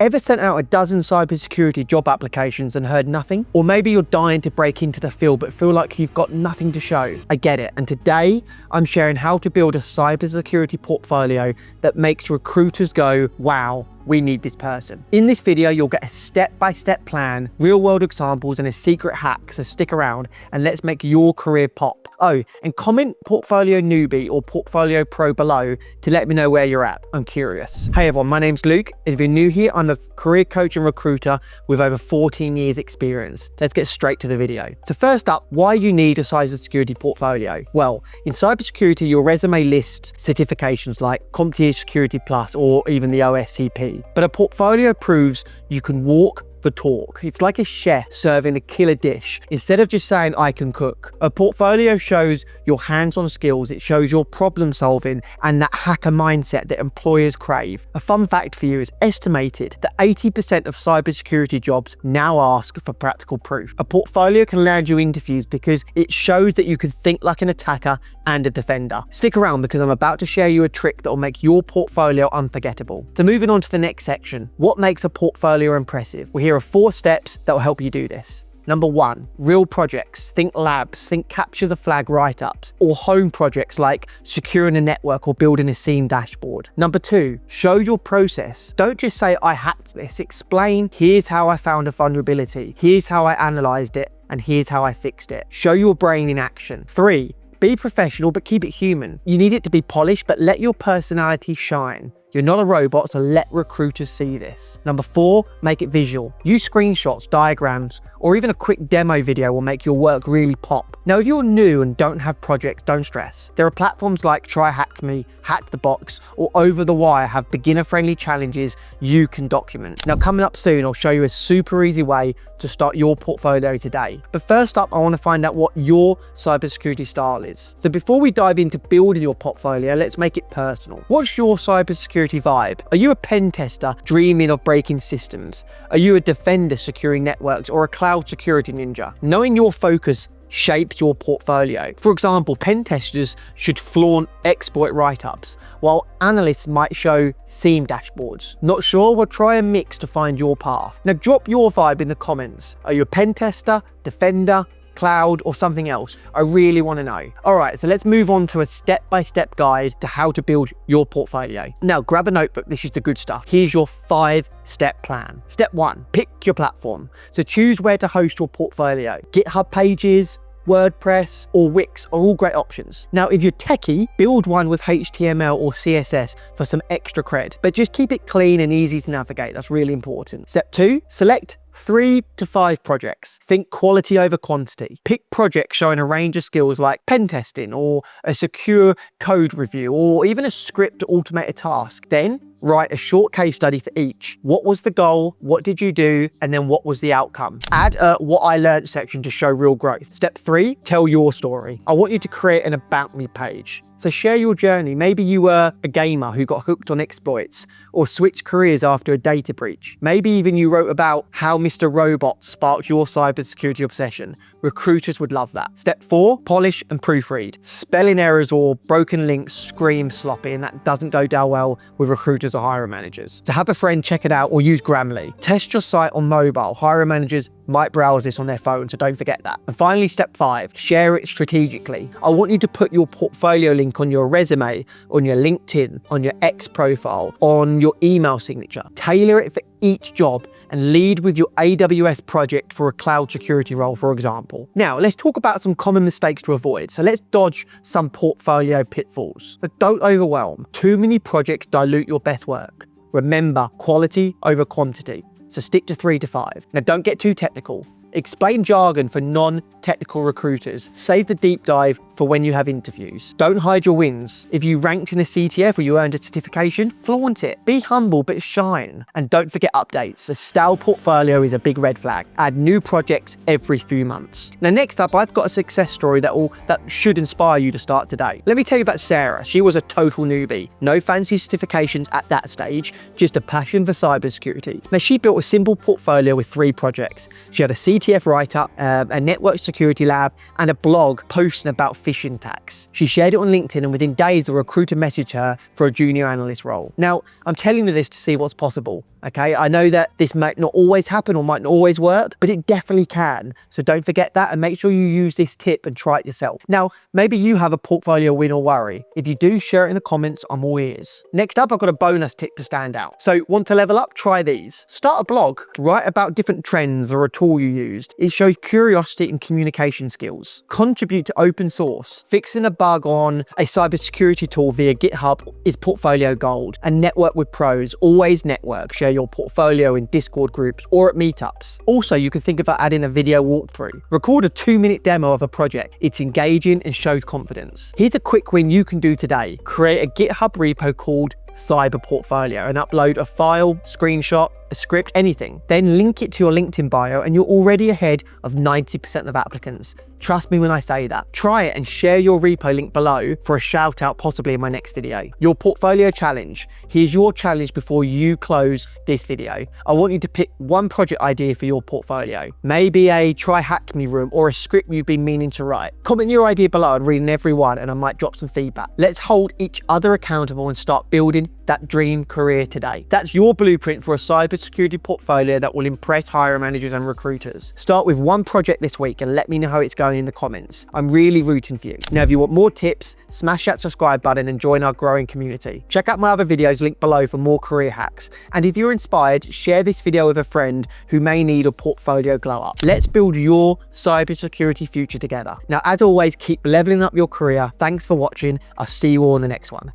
Ever sent out a dozen cybersecurity job applications and heard nothing? Or maybe you're dying to break into the field but feel like you've got nothing to show. I get it, and today I'm sharing how to build a cybersecurity portfolio that makes recruiters go, wow, we need this person. In this video, you'll get a step-by-step plan, real-world examples, and a secret hack, so stick around and let's make your career pop. Oh, and comment portfolio newbie or portfolio pro below to let me know where you're at. I'm curious. Hey everyone, my name's Luke. If you're new here, I'm a career coach and recruiter with over 14 years experience. Let's get straight to the video. So first up, why you need a cybersecurity portfolio? Well, in cybersecurity, your resume lists certifications like CompTIA Security Plus or even the OSCP. But a portfolio proves you can walk the talk. It's like a chef serving a killer dish. Instead of just saying, I can cook, a portfolio shows your hands-on skills. It shows your problem solving and that hacker mindset that employers crave. A fun fact for you is estimated that 80% of cybersecurity jobs now ask for practical proof. A portfolio can land you interviews because it shows that you can think like an attacker and a defender. Stick around because I'm about to share you a trick that will make your portfolio unforgettable. So moving on to the next section, what makes a portfolio impressive? Well, here are 4 steps that will help you do this. Number 1, real projects. Think labs, think capture the flag write-ups, or home projects like securing a network or building a SIEM dashboard. Number 2, show your process. Don't just say, I hacked this. Explain, here's how I found a vulnerability, here's how I analyzed it, and here's how I fixed it. Show your brain in action. 3, be professional, but keep it human. You need it to be polished, but let your personality shine. You're not a robot, so let recruiters see this. Number 4, make it visual. Use screenshots, diagrams, or even a quick demo video will make your work really pop. Now, if you're new and don't have projects, don't stress. There are platforms like TryHackMe, Hack the Box, or Over the Wire have beginner-friendly challenges you can document. Now, coming up soon, I'll show you a super easy way to start your portfolio today. But first up, I want to find out what your cybersecurity style is. So before we dive into building your portfolio, let's make it personal. What's your cybersecurity vibe? Are you a pen tester dreaming of breaking systems? Are you a defender securing networks or a cloud security ninja? Knowing your focus shapes your portfolio. For example, pen testers should flaunt exploit write-ups, while analysts might show SIEM dashboards. Not sure? Well, try a mix to find your path. Now drop your vibe in the comments. Are you a pen tester, defender, cloud, or something else? I really want to know. All right, so let's move on to a step-by-step guide to how to build your portfolio. Now grab a notebook, this is the good stuff. Here's your 5-step plan. Step 1, pick your platform. So choose where to host your portfolio. GitHub pages, WordPress, or Wix are all great options. Now, if you're techie, build one with HTML or CSS for some extra cred, but just keep it clean and easy to navigate. That's really important. Step 2, select 3 to 5 projects. Think quality over quantity. Pick projects showing a range of skills like pen testing or a secure code review or even a script to automate a task. Then write a short case study for each. What was the goal? What did you do? And then what was the outcome? Add a what I learned section to show real growth. Step 3, tell your story. I want you to create an about me page. So share your journey. Maybe you were a gamer who got hooked on exploits or switched careers after a data breach. Maybe even you wrote about how Mr. Robot sparked your cybersecurity obsession. Recruiters would love that. Step 4, polish and proofread. Spelling errors or broken links scream sloppy, and that doesn't go down well with recruiters or hiring managers. So have a friend check it out or use Grammarly. Test your site on mobile. Hiring managers might browse this on their phone, so don't forget that. And finally, step 5, share it strategically. I want you to put your portfolio link on your resume, on your LinkedIn, on your X profile, on your email signature. Tailor it for each job and lead with your AWS project for a cloud security role, for example. Now, let's talk about some common mistakes to avoid. So let's dodge some portfolio pitfalls. So don't overwhelm. Too many projects dilute your best work. Remember, quality over quantity. So stick to 3 to 5. Now don't get too technical. Explain jargon for non-technical recruiters. Save the deep dive for when you have interviews. Don't hide your wins. If you ranked in a CTF or you earned a certification, flaunt it. Be humble but shine. And don't forget updates. A stale portfolio is a big red flag. Add new projects every few months. Now next up, I've got a success story that should inspire you to start today. Let me tell you about Sarah. She was a total newbie. No fancy certifications at that stage, just a passion for cybersecurity. Now she built a simple portfolio with 3 projects. She had a CTF write-up, a network security lab, and a blog posting about phishing attacks. She shared it on LinkedIn, and within days, a recruiter messaged her for a junior analyst role. Now, I'm telling you this to see what's possible. Okay, I know that this might not always happen or might not always work, but it definitely can. So don't forget that, and make sure you use this tip and try it yourself. Now, maybe you have a portfolio win or worry. If you do, share it in the comments. I'm all ears. Next up, I've got a bonus tip to stand out. So want to level up? Try these. Start a blog. Write about different trends or a tool you used. It shows curiosity and communication skills. Contribute to open source. Fixing a bug on a cybersecurity tool via GitHub is portfolio gold. And network with pros. Always network. Share your portfolio in Discord groups or at meetups. Also, you can think about adding a video walkthrough. Record a 2-minute demo of a project. It's engaging and shows confidence. Here's a quick win you can do today. Create a GitHub repo called Cyber Portfolio and upload a file, screenshot, a script, anything. Then link it to your LinkedIn bio and you're already ahead of 90% of applicants. Trust me when I say that. Try it and share your repo link below for a shout out possibly in my next video. Your portfolio challenge. Here's your challenge before you close this video. I want you to pick one project idea for your portfolio. Maybe a try hack me room or a script you've been meaning to write. Comment your idea below. I'm reading every one and I might drop some feedback. Let's hold each other accountable and start building that dream career today. That's your blueprint for a cybersecurity portfolio that will impress hiring managers and recruiters. Start with one project this week and let me know how it's going in the comments. I'm really rooting for you. Now, if you want more tips, smash that subscribe button and join our growing community. Check out my other videos linked below for more career hacks. And if you're inspired, share this video with a friend who may need a portfolio glow up. Let's build your cybersecurity future together. Now, as always, keep leveling up your career. Thanks for watching. I'll see you all in the next one.